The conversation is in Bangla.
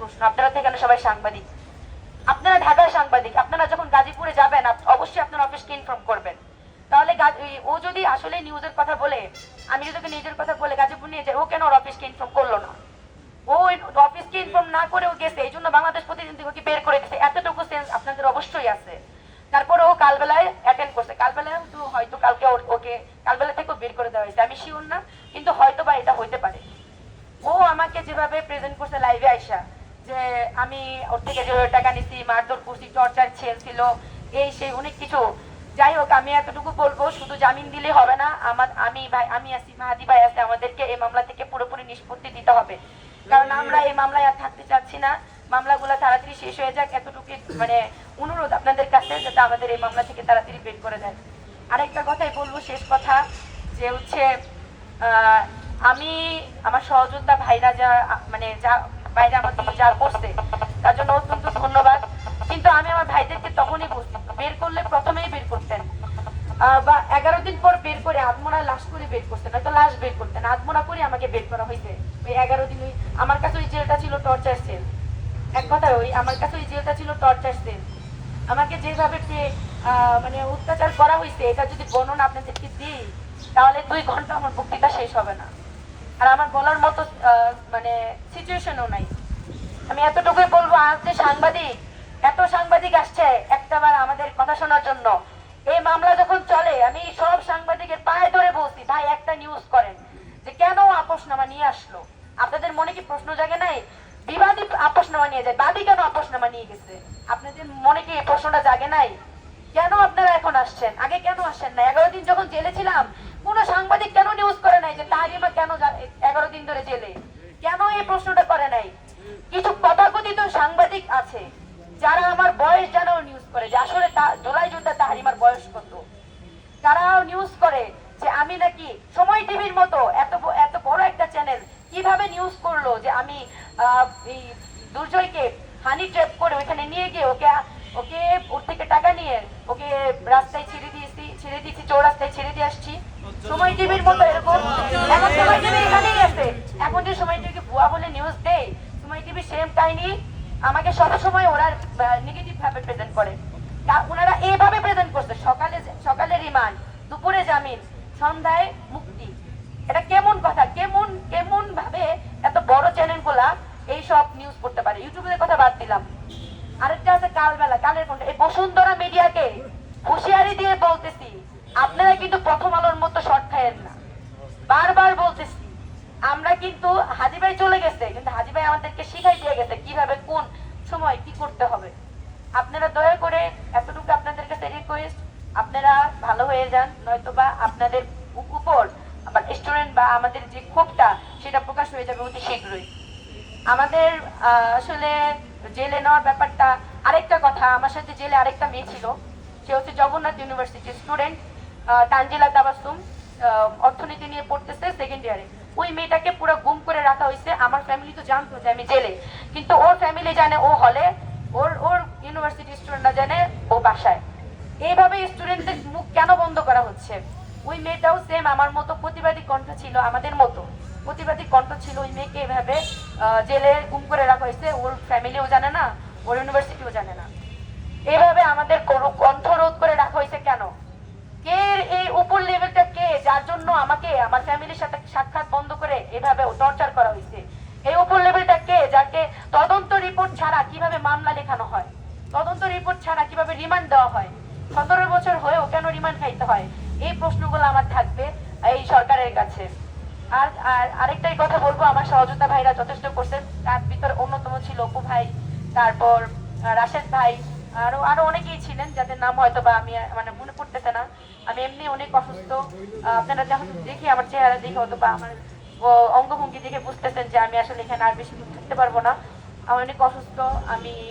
প্রশ্ন, আপনারা তো এখানে সবাই সাংবাদিক, আপনারা ঢাকার সাংবাদিক, আপনারা যখন গাজীপুরে যাবেন অবশ্যই আপনার অফিসকে ইনফর্ম করবেন। তাহলে ও যদি আসলে নিউজের কথা বলে, আমি যদি ওকে নিজের কথা বলে গাজীপুর নিয়ে যাই, ও কেন ওর অফিসকে ইনফর্ম করলো না? ও অফিসকে ইনফর্ম না করেও গেছে, এই জন্য বাংলাদেশ প্রতিদিন থেকে ওকে বের করে দিচ্ছে। এতটুকু সেন্স আপনাদের অবশ্যই আছে। তারপরে ও কালবেলায় অ্যাটেন্ড করছে, কালবেলায় তো হয়তো কালকে ওকে কালবেলা থেকেও বের করে দেওয়া হয়েছে, আমি শিওর না, কিন্তু হয়তো বা এটা হইতে পারে। ও আমাকে যেভাবে প্রেজেন্ট করছে লাইভে আইসা, যে আমি ওর থেকে যেভাবে টাকা নিচ্ছি, মারধর করছি, টর্চার ছিল, এই সেই অনেক কিছু। যাই হোক, আমি এতটুকু বলবো, শুধু জামিন দিলে হবে না, আমি আছি, মাহাদি ভাই আছে, আমাদেরকে এই মামলা থেকে পুরোপুরি নিষ্পত্তি দিতে হবে। কারণ আমরা এই মামলায় আর থাকতে চাচ্ছি না, মামলাগুলো তাড়াতাড়ি শেষ হয়ে যাক, এতটুকু মানে অনুরোধ আপনাদের কাছে, যাতে আমাদের এই মামলা থেকে তাড়াতাড়ি বের করে দেয়। আরেকটা কথাই বলবো, শেষ কথা, যে হচ্ছে আমি আমার সহযোদ্ধা ভাইরা যা মানে যা ভাইরা আমাকে যা করছে তার জন্য অত্যন্ত ধন্যবাদ। কিন্তু আমি আমার ভাইদেরকে তখনই বলছি, বের করলে প্রথমেই বের করতেন, বা 11 দিন পর বের করে আত্মরা লাশ করে বের করতেন, হয়তো লাশ বের করতেন, আত্মরা করে আমাকে বের করা হয়েছে। ওই 11 দিন আমার কাছে ওই জেলটা ছিল টর্চার সেল। এক কথা, আমার কাছে ওই জেলটা ছিল টর্চার সেল। আমাকে যেভাবে মানে অত্যাচার করা হয়েছে, এটা যদি বর্ণনা আপনাদেরকে দিই তাহলে 2 ঘন্টা আমার বক্তৃতা শেষ হবে না। আর আমার বলার মতো মানে সিচুয়েশনও নাই। আমি এতটুকুই বলবো, আজ যে সাংবাদিক, এত সাংবাদিক আসছে একটাবার আমাদের কথা শোনার জন্য, এই মামলা যখন চলে আমি সব সাংবাদিকের পায়ে ধরে বলছি, ভাই একটা নিউজ করেন, যে কেন আপোষনামা নিয়ে আসলো। আপনাদের মনে কি প্রশ্ন জাগে নাই? বিবাদী আপোষনামা নিয়ে যায়, বাদী কেন আপোষনামা নিয়ে গেছে? আপনাদের মনে কি এই প্রশ্নটা জাগে নাই? কেন আপনারা এখন আসছেন? আগে কেন আসছেন না? 11 দিন যখন জেলে ছিলাম, কোন সাংবাদিক কেন নিউজ করে নাই যে তাহারিমা কেন 11 দিন ধরে জেলে? কেন এই প্রশ্নটা করে নাই? কিছু তথাকথিত সাংবাদিক আছে যারা আমার বয়স জানাও নিউজ করে, যে আসলে জুলাই যোদ্ধা তাহারিমার বয়স কত। তারাও নিউজ করে যে আমি নাকি সময় টিভির মতো এত বড় একটা চ্যানেল কিভাবে নিউজ করলো যে আমি এই দুর্জয়কে হানি ট্র্যাপ করে ওইখানে নিয়ে গিয়ে ওকে ওর থেকে টাকা নিয়ে ওকে রাস্তায় ছেড়ে দিয়েছি, চৌরাস্তায় ছেড়ে দিয়ে আসছি। সময় টিভির মতো এরকম এখন সময় টিভি এখানেই আছে। এখন যে সময় টিভিকে ভুয়া বলে নিউজ দেয়, সময় টিভি সেম কাহিনী আমাকে সবসময় ওরা নেগেটিভ ভাবে প্রেজেন্ট করে। ওনারা এইভাবে প্রেজেন্ট করছে, সকালে রিমান্ড, দুপুরে জামিন, সন্ধ্যায় মুক্তি। এটা কেমন কথা? কেমন ভাবে এত বড় চ্যানেল গুলা এইসব নিউজ করতে পারে? ইউটিউবের কথা বাদ দিলাম, আরেকটা আছে কালবেলা, কালের কণ্ঠ। এই বসুন্ধরা মিডিয়াকে হুঁশিয়ারি দিয়ে বলতেছি, আপনারা কিন্তু প্রথম আলোর মতো শর্ট খায়েন না। বারবার বলতেছি, আমরা কিন্তু হাজি ভাই চলে গেছে, কিন্তু হাজি ভাই আমাদেরকে শিখাই দিয়ে গেছে কিভাবে কোন সময় কি করতে হবে। আপনারা দয়া করে, এতটুকু আপনাদের কাছে রিকোয়েস্ট, আপনারা ভালো হয়ে যান, নয়তোবা আপনাদের উপর আবার স্টুডেন্ট বা আমাদের যে ক্ষোভটা সেটা প্রকাশ হয়ে যাবে অতি শীঘ্রই। আমাদের আসলে জেলে নেওয়ার ব্যাপারটা, আরেকটা কথা, আমার সাথে জেলে আরেকটা মেয়ে ছিল, সে হচ্ছে জগন্নাথ ইউনিভার্সিটির স্টুডেন্ট, তানজিলা তাবাসসুম, অর্থনীতি নিয়ে পড়তেছে, সেকেন্ড ইয়ারে। ওই মেয়েটাকে পুরো গুম করে রাখা হয়েছে। আমার ফ্যামিলি তো জানতো যে আমি জেলে, কিন্তু ওর ফ্যামিলি জানে ও হলে, ওর ইউনিভার্সিটি স্টুডেন্টরা জানে ও বাসায়। এইভাবে স্টুডেন্টদের মুখ কেন বন্ধ করা হচ্ছে? ওই মেয়েটাও সেম আমার মতো প্রতিবাদী কণ্ঠ ছিল, আমাদের মতো প্রতিবাদী কণ্ঠ ছিল। ওই মেয়েকে এভাবে জেলে গুম করে রাখা হয়েছে, ওর ফ্যামিলিও জানে না, ওর ইউনিভার্সিটিও জানে না। এভাবে আমাদের কণ্ঠ রোধ করে রাখা হয়েছে কেন? কে এই উপর লেভেলটা, কে যার জন্য আমাকে আমার ফ্যামিলির সাথে সাক্ষাৎ বন্ধ করে এভাবে টর্চার করা হয়েছে? এই উপর লেভেলটা কে, যাকে তদন্ত রিপোর্ট ছাড়া কিভাবে মামলা লেখানো হয়, তদন্ত রিপোর্ট ছাড়া কিভাবে রিমান্ড দেওয়া হয়, 17 বছর হয়েও কেন রিমান্ড খাইতে হয়? এই প্রশ্নগুলো আমার থাকবে এই সরকারের কাছে। আর আরেকটাই কথা বলবো, আমার সহযোদ্ধা ভাইরা যথেষ্ট করছেন, তার ভিতরে অন্যতম ছিল অপু ভাই, তারপর রাশেদ ভাই, আরো অনেকেই ছিলেন যাদের নাম হয়তো বা আমি মানে মনে পড়তেছে না। আমি এমনি অনেক অসুস্থ, আপনারা যখন দেখি আমার চেহারা দেখে হয়তো বা আমার অঙ্গভঙ্গি দেখে বুঝতেছেন যে আমি আসলে এখানে আর বেশি থাকতে পারবো না। আমি অনেক অসুস্থ। আমি